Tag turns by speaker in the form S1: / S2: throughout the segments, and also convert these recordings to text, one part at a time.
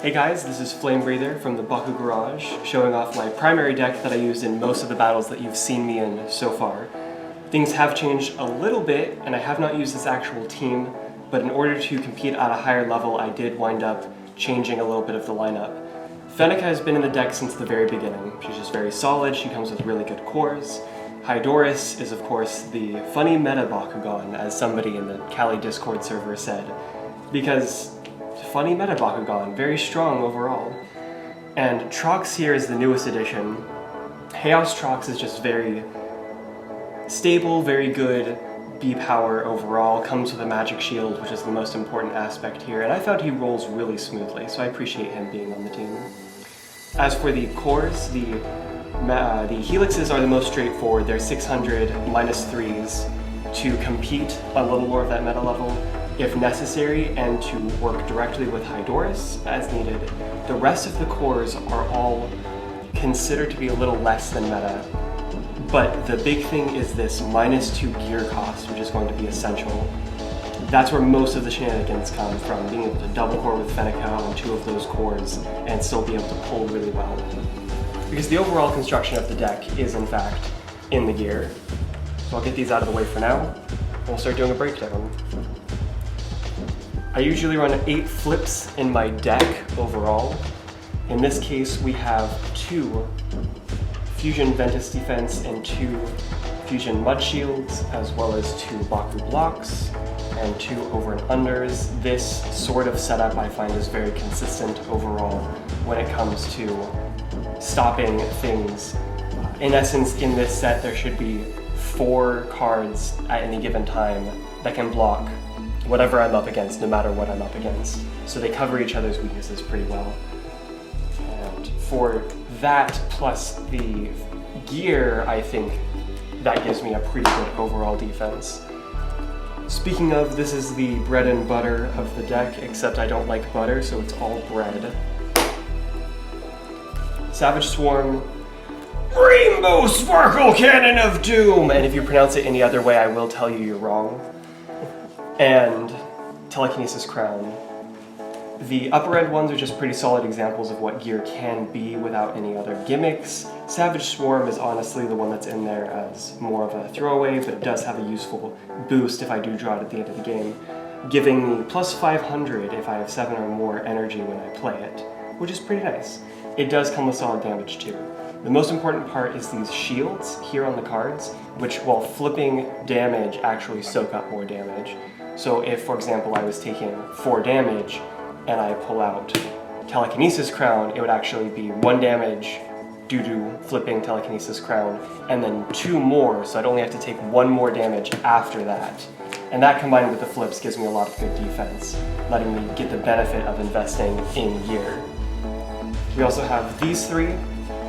S1: Hey guys, this is FlameBreather from the Baku-Garage, showing off my primary deck that I used in most of the battles that you've seen me in so far. Things have changed a little bit, and I have not used this actual team, but in order to compete at a higher level, I did wind up changing a little bit of the lineup. Fenneca has been in the deck since the very beginning. She's just very solid, she comes with really good cores. Hydoris is of course the funny meta Bakugan, as somebody in the Kali Discord server said, because funny meta Bakugan, very strong overall. And Trox here is the newest addition. Chaos Trox is just very stable, very good B-power overall, comes with a magic shield, which is the most important aspect here, and I found he rolls really smoothly, so I appreciate him being on the team. As for the cores, the helixes are the most straightforward. They're 600 -3s to compete a little more of that meta level if necessary, and to work directly with Hydoris as needed. The rest of the cores are all considered to be a little less than meta, but the big thing is this -2 gear cost, which is going to be essential. That's where most of the shenanigans come from, being able to double core with Fenneca on 2 of those cores and still be able to pull really well. Because the overall construction of the deck is in fact in the gear. So I'll get these out of the way for now, and we'll start doing a breakdown. I usually run 8 flips in my deck overall. In this case, we have 2 Fusion Ventus Defense and 2 Fusion Mud Shields, as well as 2 Baku blocks and 2 over and unders. This sort of setup I find is very consistent overall when it comes to stopping things. In essence, in this set, there should be 4 cards at any given time that can block whatever I'm up against, no matter what I'm up against. So they cover each other's weaknesses pretty well. And for that plus the gear, I think that gives me a pretty good overall defense. Speaking of, this is the bread and butter of the deck, except I don't like butter, so it's all bread. Savage Swarm, Rainbow Sparkle Cannon of Doom! And if you pronounce it any other way, I will tell you you're wrong. And Telekinesis Crown. The upper end ones are just pretty solid examples of what gear can be without any other gimmicks. Savage Swarm is honestly the one that's in there as more of a throwaway, but it does have a useful boost if I do draw it at the end of the game, giving me plus 500 if I have 7 or more energy when I play it, which is pretty nice. It does come with solid damage too. The most important part is these shields here on the cards, which while flipping damage actually soak up more damage. So if, for example, I was taking 4 damage and I pull out Telekinesis Crown, it would actually be 1 damage due to flipping Telekinesis Crown, and then 2 more, so I'd only have to take 1 more damage after that. And that combined with the flips gives me a lot of good defense, letting me get the benefit of investing in gear. We also have these 3,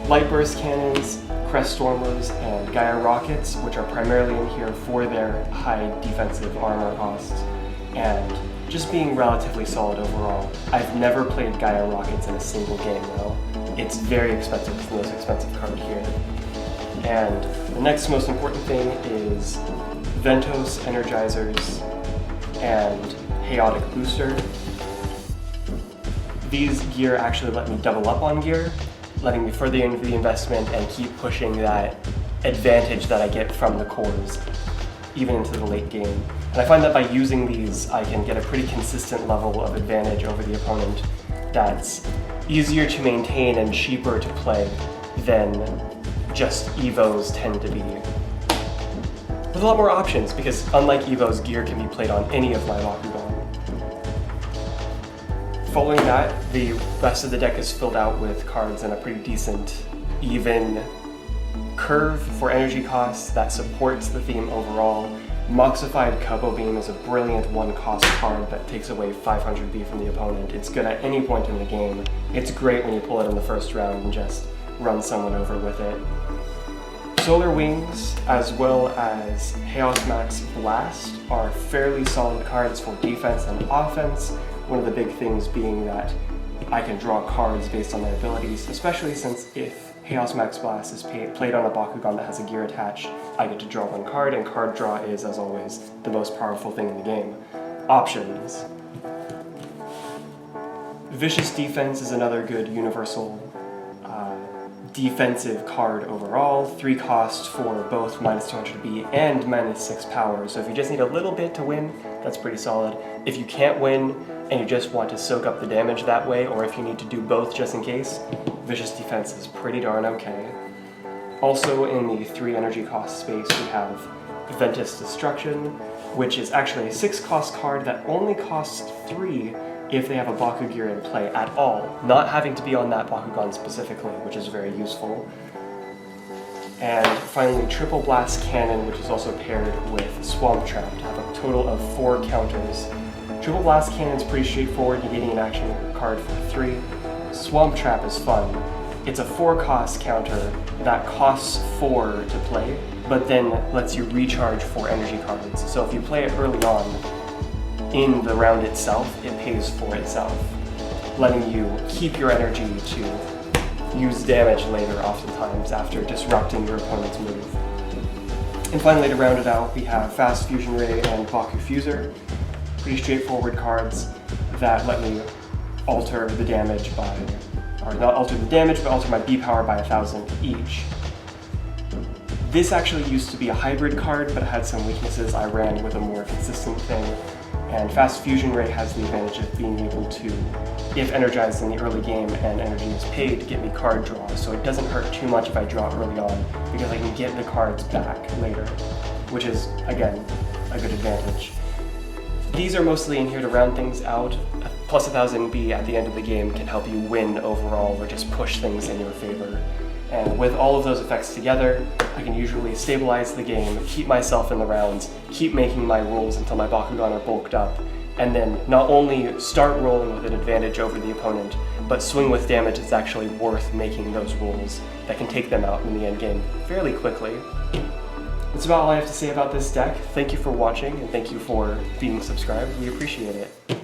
S1: Light Burst Cannons, Crest Stormers, and Gaia Rockets, which are primarily in here for their high defensive armor costs, and just being relatively solid overall. I've never played Gaia Rockets in a single game though. It's very expensive, it's the most expensive card here. And the next most important thing is Ventos Energizers and Chaotic Booster. These gear actually let me double up on gear, letting me further into the investment and keep pushing that advantage that I get from the cores, even into the late game. And I find that by using these, I can get a pretty consistent level of advantage over the opponent that's easier to maintain and cheaper to play than just Evos tend to be. There's a lot more options, because unlike Evos, gear can be played on any of my Bakugan. Following that, the rest of the deck is filled out with cards in a pretty decent, even curve for energy costs that supports the theme overall. Moxified Cubbo Beam is a brilliant 1-cost card that takes away 500 B from the opponent. It's good at any point in the game. It's great when you pull it in the first round and just run someone over with it. Solar Wings, as well as Chaos Max Blast, are fairly solid cards for defense and offense. One of the big things being that I can draw cards based on their abilities, especially since if Chaos Max Blast is played on a Bakugan that has a gear attached, I get to draw 1 card, and card draw is, as always, the most powerful thing in the game. Options. Vicious Defense is another good universal defensive card overall. 3 cost for both -200B and -6 power, so if you just need a little bit to win, that's pretty solid. If you can't win and you just want to soak up the damage that way, or if you need to do both just in case, Vicious Defense is pretty darn okay. Also in the 3 energy cost space we have Juventus Destruction, which is actually a 6 cost card that only costs 3 if they have a Baku-Gear in play at all, not having to be on that Bakugan specifically, which is very useful. And finally, Triple Blast Cannon, which is also paired with Swamp Trap to have a total of 4 counters. Triple Blast Cannon is pretty straightforward, negating an action card for 3. Swamp Trap is fun. It's a 4 cost counter that costs 4 to play, but then lets you recharge 4 energy cards. So if you play it early on, in the round itself, it pays for itself, letting you keep your energy to use damage later oftentimes after disrupting your opponent's move. And finally, to round it out, we have Fast Fusion Ray and Baku Fuser. Pretty straightforward cards that let me alter the damage by, or not alter the damage, but alter my B power by 1,000 each. This actually used to be a hybrid card, but it had some weaknesses. I ran with a more consistent thing. And Fast Fusion Ray has the advantage of being able to, if energized in the early game and energy is paid, get me card draws. So it doesn't hurt too much if I draw early on, because I can get the cards back later, which is, again, a good advantage. These are mostly in here to round things out. Plus 1,000B at the end of the game can help you win overall, or just push things in your favor. And with all of those effects together, I can usually stabilize the game, keep myself in the rounds, keep making my rolls until my Bakugan are bulked up, and then not only start rolling with an advantage over the opponent, but swing with damage that's actually worth making those rolls that can take them out in the end game fairly quickly. That's about all I have to say about this deck. Thank you for watching, and thank you for being subscribed. We appreciate it.